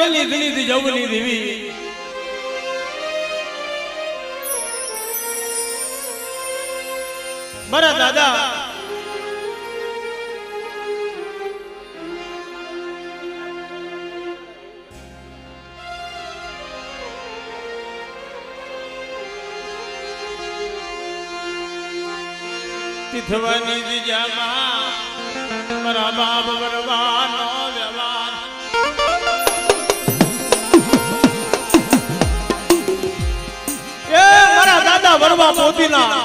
જંગલની ધીની જવની દેવી મારા દાદા તિથવાની દિજામાં મારા બાપ વરવાનો વ્યવહાર એ મારા દાદા વરવા પોતીના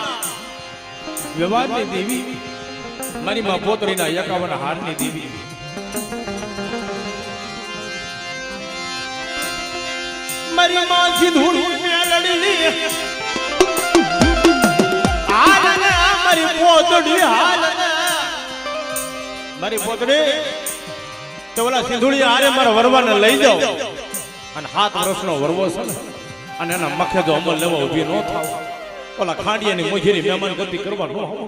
વ્યવહારની દેવી મારી માં પોતરીના 51 હારની દેવી મારી માં સિંધુડી મેલડી મારી પોતડી હાલ મારી પોતડી તો ઓલા સિંધુડી હારે મારા વરવાને લઈ જાઓ અને 7 વર્ષનો વરવો છે ને અને એના મખે જો અમલ લેવા ઊભી ન થાવ ઓલા ખાંડિયાની મોજેરી મહેમાન ગતિ કરવા ન આવો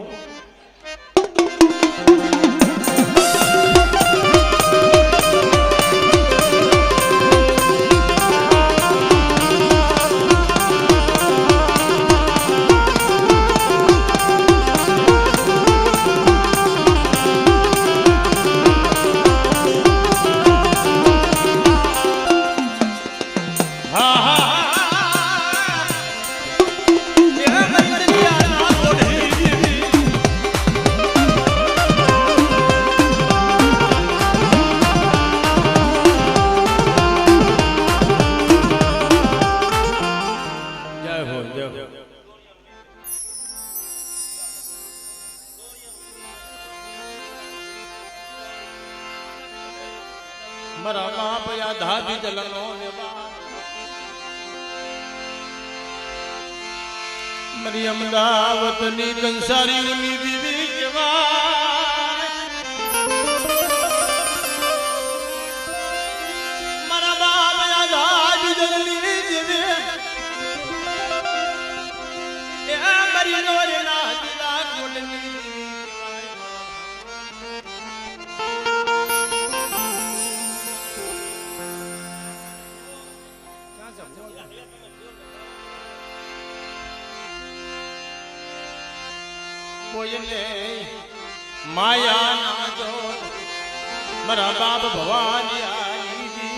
મારા બાપ યા ધાદી જલનો મારી અમદાવાદની કંસારીની દીવી કેવાય મારા બાપ યા ધાદી જલની દીવી એ મારી નોરના દિલા કોલની કોઈને માયા ના જો મારા બાપ ભવાની આવી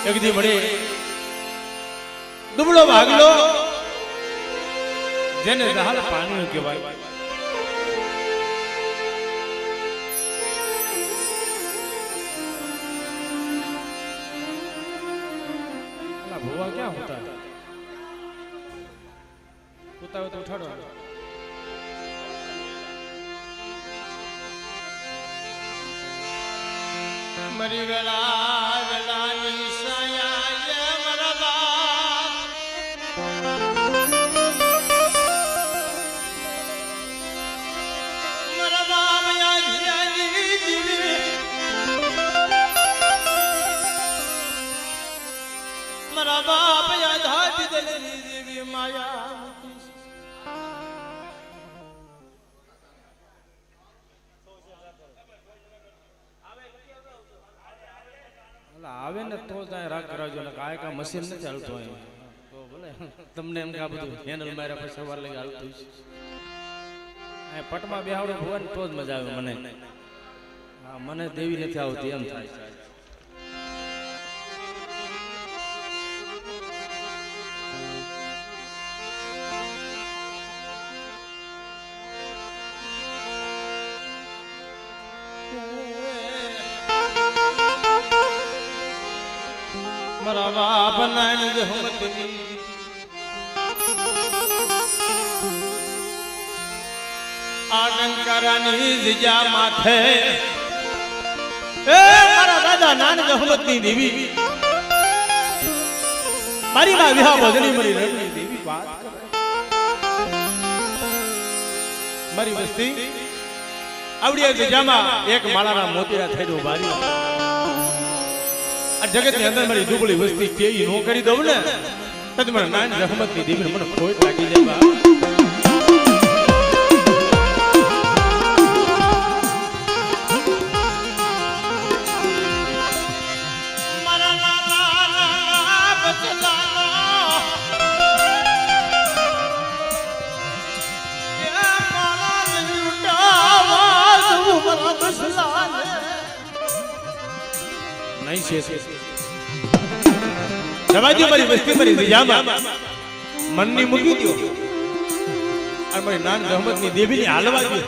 એક દી મળે દુબળો ભાગલો જેને જહાલ પાણી કહેવાય ભુવા ક્યાં હોતા ઉતાવે તો ઉઠાડો મરી વેલા વેલાની સાયા મારા બાપ મારા બાપ યાદી દીવી મારા બાપ યાદી દલની દેવી માયા આવે ને તો જાય રાગ કરાવજો ને કાય કા મશીન નથી ચાલતો હોય તો ભલે તમને એમ કે આ બધું હેન્ડલ માર્યા પછી સવાર લઈ હાલતું છે આ પટમાં બેહાડો ભવન તો જ મજા આવે મને હા મને દેવી નથી આવતી એમ થાય મારા બાપ નાની જહમતની આડંકારાની જીજા માથે એ મારા દાદા નાની જહમતની દેવી મારી માં વિહા ભજની મરી રણની દેવી વાત મારી વસ્તી આવડી જીજામાં એક માળાના મોતીરા થઈને ઉભા રહ્યા આ જગત ની અંદર મારી દુબળી વસ્તી કેવી નો કરી દઉં ને તો મને નાની રહેમતની દેવી મને ખોટ લાગી જાય અહીં છે જવા દો મારી વસ્તી મારી વિજામાં મનની મૂકી દો અને મારી નાન રહમતની દેવીને હાલવા દો.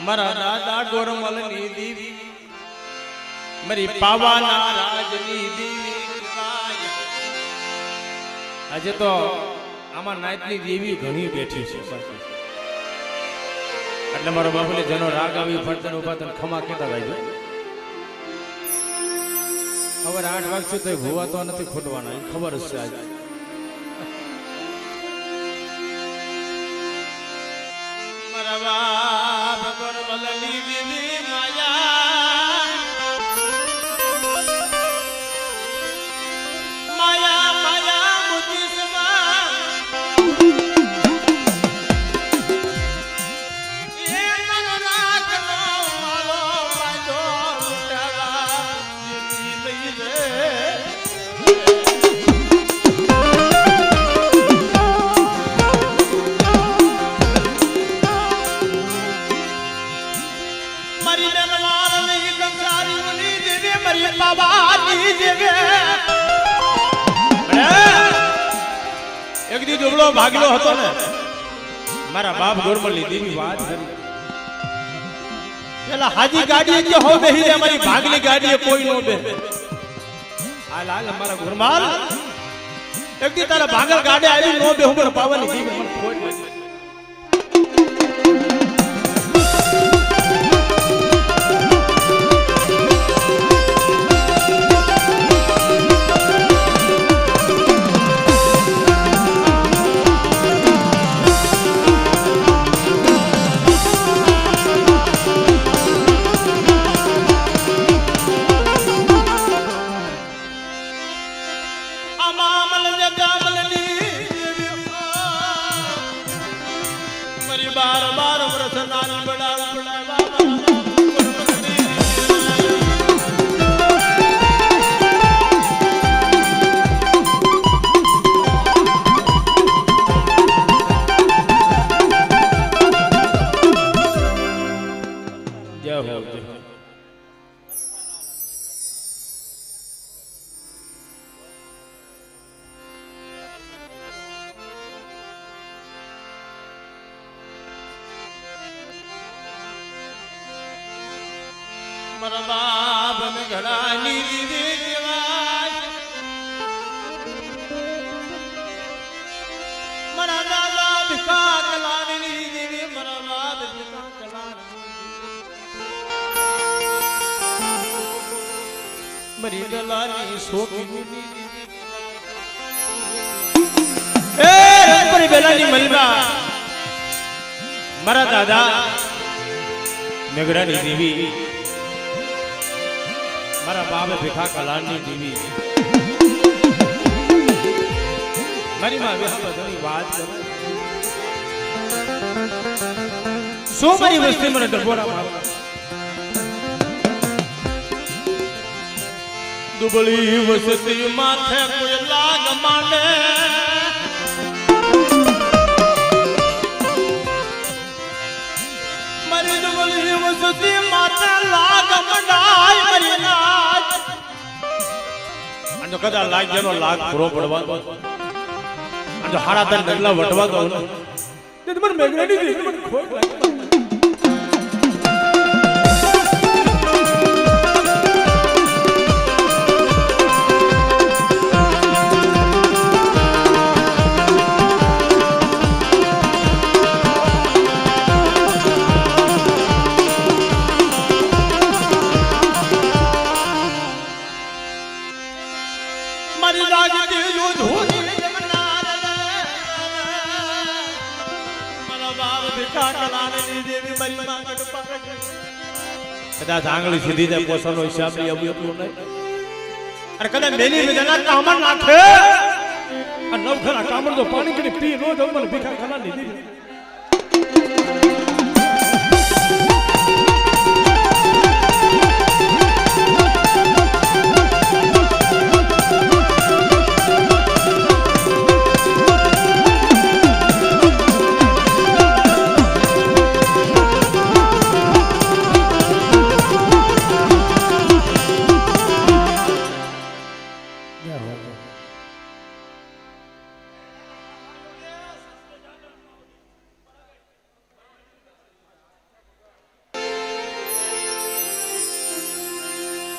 મારા દાદા ગોરમલની દેવી મારી પાવાના રાજની દેવી. આજે તો આમાં નાયતની દેવી ઘણી બેઠી છે એટલે મારો બાપુલે જેનો રાગ આવી ફરતન ઉભા તને ખમા કેતા ભાઈ ખબર 8 વાગશે તો ભૂવા તો નથી ખોટવાના એ ખબર જ છે આજે. મારા બાપ ગોરમલની દેવી માયા માયા માયા મુજીસમાં એ મન રાખનો માલો બાજો લૂટાવા દીધી લઈ રે. મારી નનવારની કંસારીની દેવી મારી બાબાની દેવી. એક દી દુબળો ભાગલો હતો ને મારા બાપ ગોરમલની દેવી વાત કરી પેલા હાજી ગાડી કે હો બેહી રે મારી ભાગલી ગાડીએ કોઈ નો બે. હાલ હાલ મારા ગુરમાલ એક દી તારા ભાગલ ગાડી આવી નો બે હું પાવાની દેવી મને ખોટ લાગી. મારી બાર બાર વર્ષ નાની બડા જય હો જય હો. મારા બાપ ને ઘડાની દીદી દેવાય. મારા દાદા ભીખા કલાની દેવી મારા બાપ ભીખા કલાની મારી દલાની શોકની દેવી. એ રંગપરી બેલાની મલમાં મારા દાદા મેઘડાની દેવી મારા બાપ ભીખા કલાની દેવી મારી માં વિહા બધાની વાત કરે શું મારી વસ્તી મને ડબોરા મારવા. દુબળી વસતી માથે કોઈ લાગ માંડે મારી દુબળી વસતી માથે લાગ મંડાય મારી નાચ અને કદા લાગ જેનો લાગ પૂરો પડવા દો અને હાડા તન ડગલા વટવા દો ને મને મેઘરાની દે મને ખોટ લાગે કદાચ આંગળી સીધી જાય પોસવાનો હિસાબ નહીં એવું નહીં અને કદાચ મેલી મેદાના કામણ નાખે આ નવખરા કામણ તો પાણી કરી પી નો દઉં મને ભીખા ખાના લીધી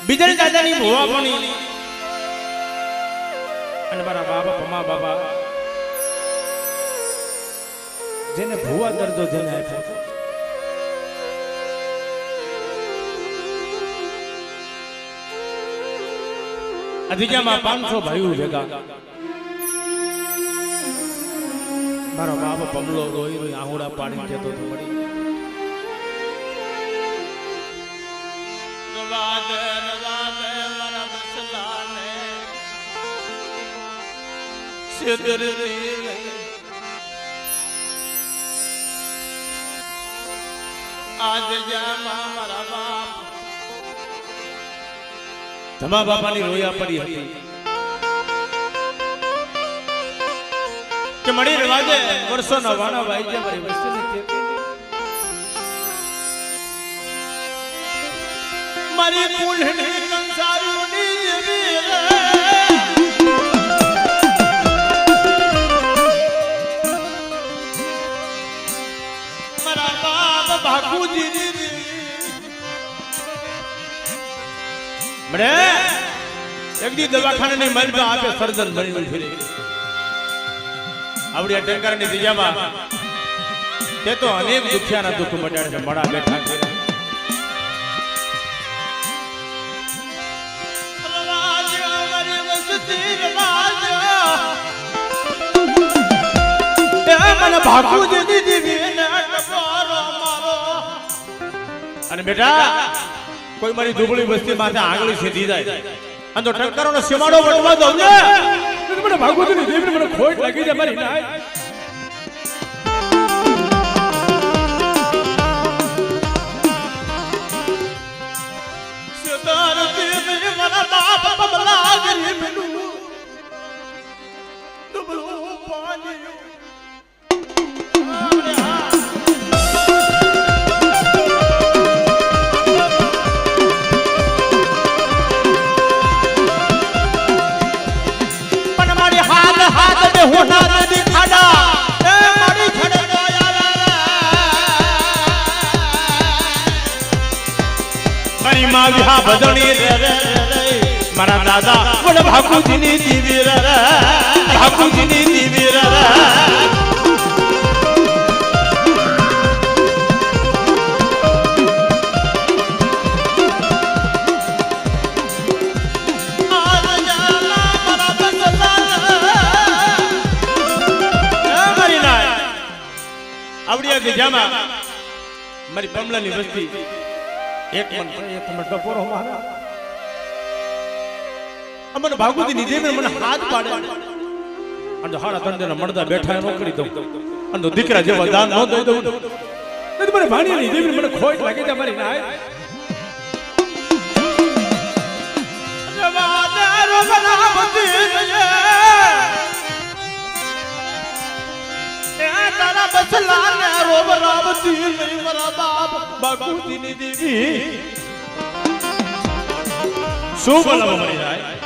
બીજલ દાદાની ભુવા પણ અને મારા બાબા પમા બાબા જેને ભુવા દર્દો જેને આપ્યો અધિકામાં 500 ભાઈઓ ભેગા મારો બાબા પમલો રોઈ રોઈ આહુડા પાડી જતો તો મળી ધમા બાપાની રોયા પડી હતી કે મળી રવાજે વર્ષોના વાણા ભાઈ જે મારી વસ્તીની મારી કુંડની કંસારીની મારા બાપ બાપુજીની મરે એક દી દવાખાનાની મલબા આપે સર્જન બની ફરી આવડિયા ટેંકરની દિજામાં તે તો અનેક દુખિયાના દુઃખ મટાડે છે મડા બેઠા છે અને બેટા કોઈ મારી દુબળી વસ્તી માથે આંગળી સીધી જાય અને તો ટંકારોનો સીમાડો વળવા દઉં ને મને ભાગવતની દેવી મને ખોટ લાગી જાય મારી નાય સદાર દેવી મારા બાપ બબલા ગરી મેલું દુબળું પાણી વિહા બદણી રે મારા દાદા વડ ભાકુજીની દીવી રે ભાકુજીની દીવી રે આવડિયા ગજામાં મારી પમલાની વસ્તી એક મન બપોરો મારા અમને ભાગવતી દેવી મને હાથ પાડે અને હાડા તંડેના મળદા બેઠા નો કરી દઉં અને દીકરા જેવા દાન ન દઈ દઉં નહીં મને ભાણિયાની દેવી મને ખોટ લાગી જાય મારી નાય તારા બસલા ને રોબ રામતી નહીં મારા બાપ બાકુતીની દેવી શું બોલાવો મરી જાય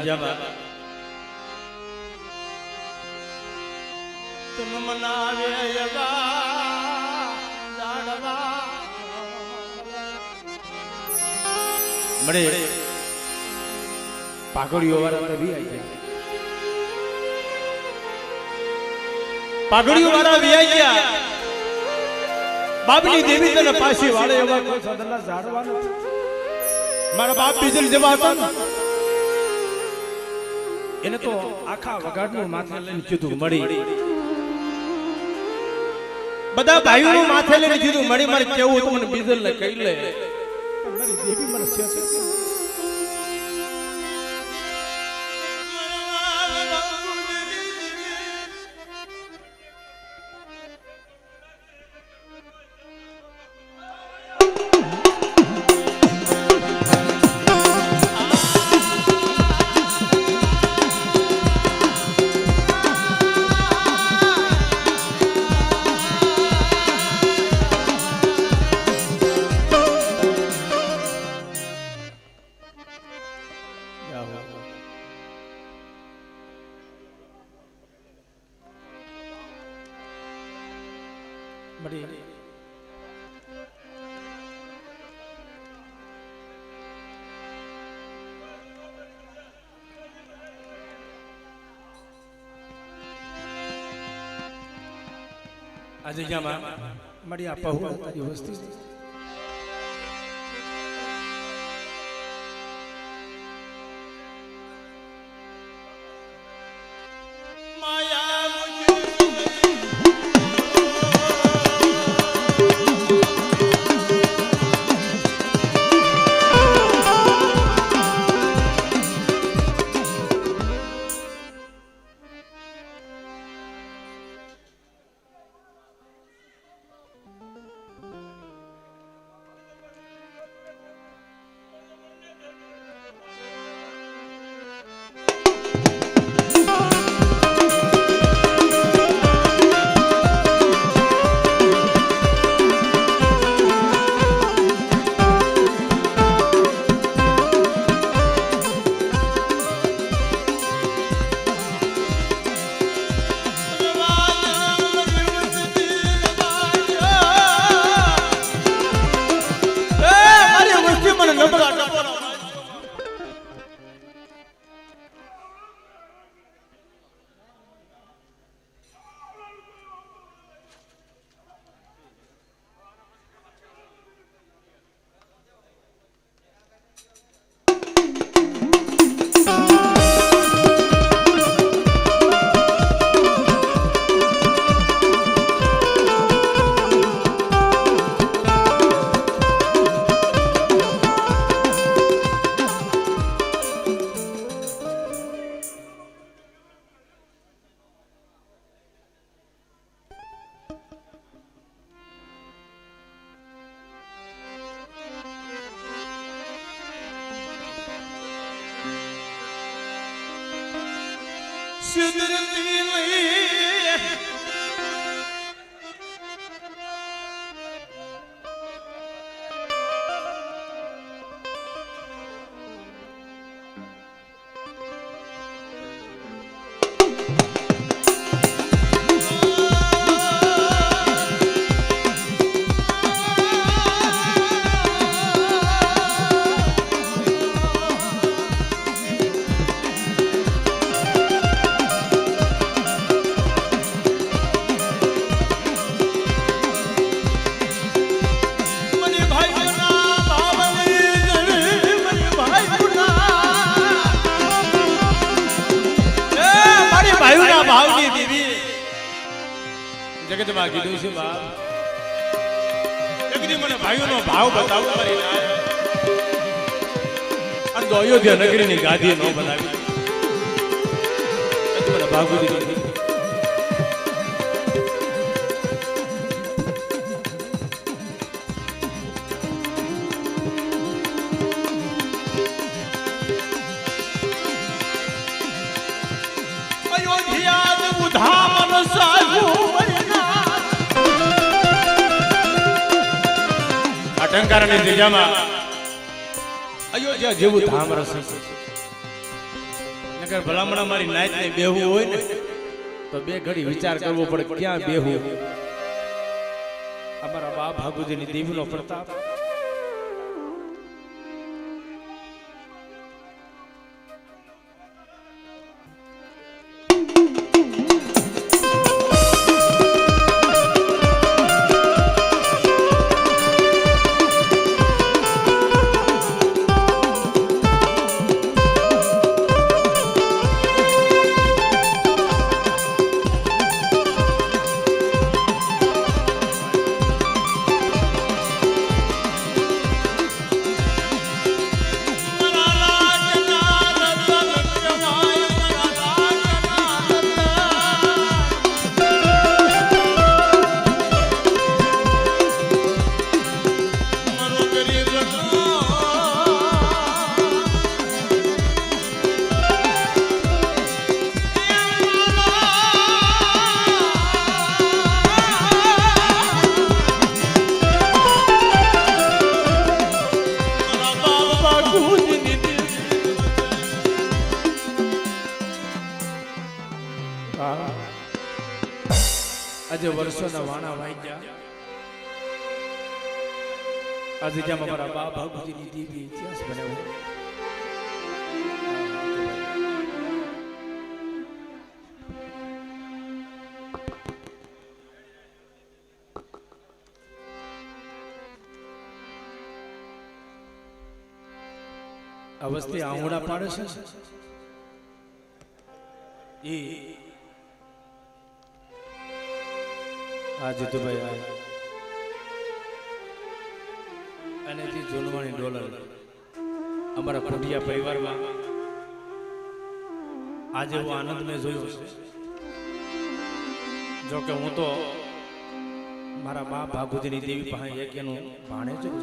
જમા તુમ મનાવે મળે પાઘડીઓ વાળા તો વી આવી ગયા પાઘડીઓ વાળા વી આવી ગયા બાપની દેવી તને પાછી વાળે એવા કોઈ સદના ઝાડવાનો મારા બાપ બીજલ જેવા હતા ને એને તો આખા વગાડનું માથે લઈને કીધું મળી બધા ભાઈઓનું માથે લઈને કીધું મળી મારે કેવું હતું મને બીજલ ને કહી લે મારી દેવી મને આજે જામાં મળી આ પહુ તારી વસ્તી સુધરતી નહીં ભાવની દેવી જગતમાં કીધું છે બાપ જગદી મને ભાઈઓનો ભાવ બતાવો મારી ના અને તો અયોધ્યા નગરીની ગાદી નો બનાવી મને ભાગુદી નથી ટંકારાની જગ્યામાં અયોધ્યા જેવું ધામ રસ નગર ભલામણા મારી નાઈટ ને બેહવું હોય ને તો બે ઘડી વિચાર કરવો પડે ક્યાં બેહવું અમારા બાપ ભાગુજીની દેવીનો પ્રતાપ આજે વર્ષોના વાણા વાગ્યા આજે જેમ અમારા બા ભાગુજીની દેવી ઇતિહાસ બનાવ્યો આ વસ્તી આંગળા પાડે છે એ આજે તો ભાઈ અને જે જોનવાણી ડોલર અમારા કોઠિયા પરિવારમાં આજે હું આનંદ મેં જોયો છે જો કે હું તો મારા બા ભાગુજીની દેવી પાસે એક એનું ભાણે જ છું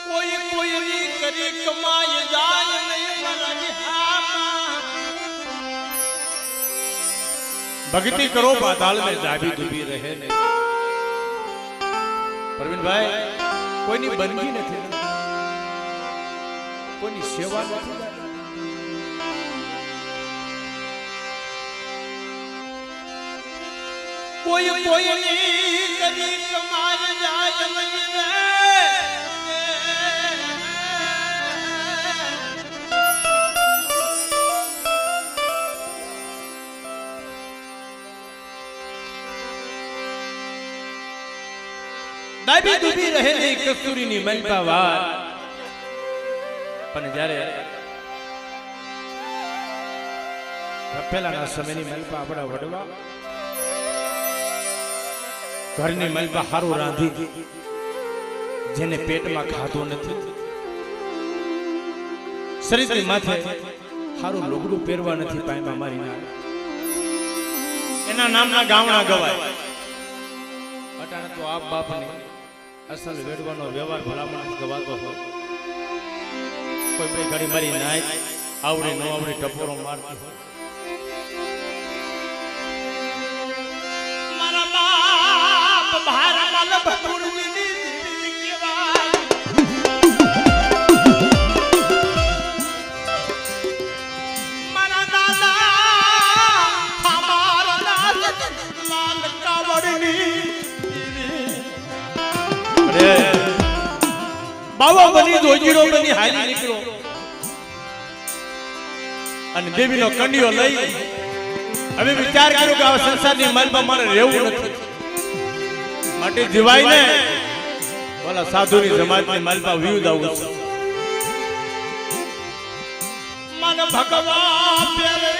કોઈ કોઈની કરી કમાય જાય નહીં भक्ति करो पाताल में जाबी डूबी रहे नहीं प्रवीणभाई कोईनी बनगी नहीं कोईनी सेवा नहीं कोई कोईनी कभी कमार जाए नहीं रे દાબી ડૂબી રહેલી કસ્તુરીની મલબા વાર પણ જ્યારે પહેલાના સમયની મલબા આપણા વડવા ઘરની મલબા હારું રાંધી જેને પેટમાં ખાધું નથી શરીરની માથે હારું લુગડું પહેરવા નથી પાયમાં મારીને એના નામના ગામડા ગવાય અટાણે તો આપ બાપની અસલ વેડવાનો વ્યવહાર ભલા માણસ ગવાતો હોય કોઈ બે ઘડી મારી નાય આવડી નો આવડી ટપોરો મારતી હોય. મારા બાપ ભારા માલ ભતુરની દીકરી કહેવાય. મારા દાદા અમારા દાદા લાલ કાવડની અરે બાવા બની દોજીડો બની હાલી નીકળો અને દેવીનો કંડિયો લઈ હવે વિચાર કર્યો કે આ સંસારની માલમાં મારે રહેવું નથી માટે જીવાય ને ઓલા સાધુની સમાજની માલમાં વિયુદ આવું છે. મન ભગવાન પેરે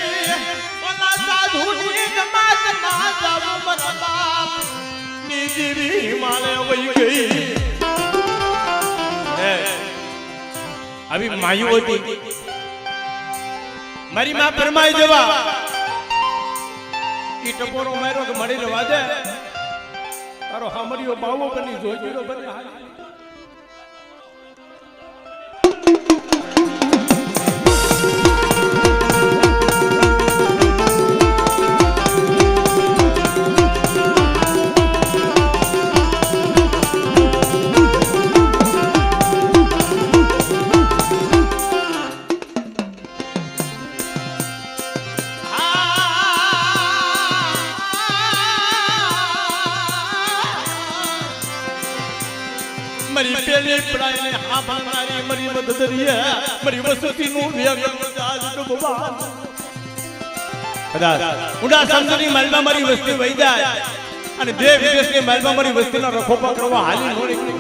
ઓલા સાધુની સમાજમાં જાવું મારા બાપ ની દીવી માલે વઈ ગઈ. આવી માયુ હતી મારી માં પરમાઈ જવા ઈ ટપોરો માર્યો કે મળી રવા દે તારો હામરિયો બાવો બની જોઈજો બને હાલી. મરી પેલી પડાઈને હા ભાંગનારી મરી મદદરીયા મરી વસતીનું વ્યાગમ જાજ ડૂબવા. કદાચ ઉડા સમજની માલમાં મારી વસ્તી વહી જાય અને દેવ વિદેશની માલમાં મારી વસ્તીનો રખોપા કરવા હાલી નો નીકળી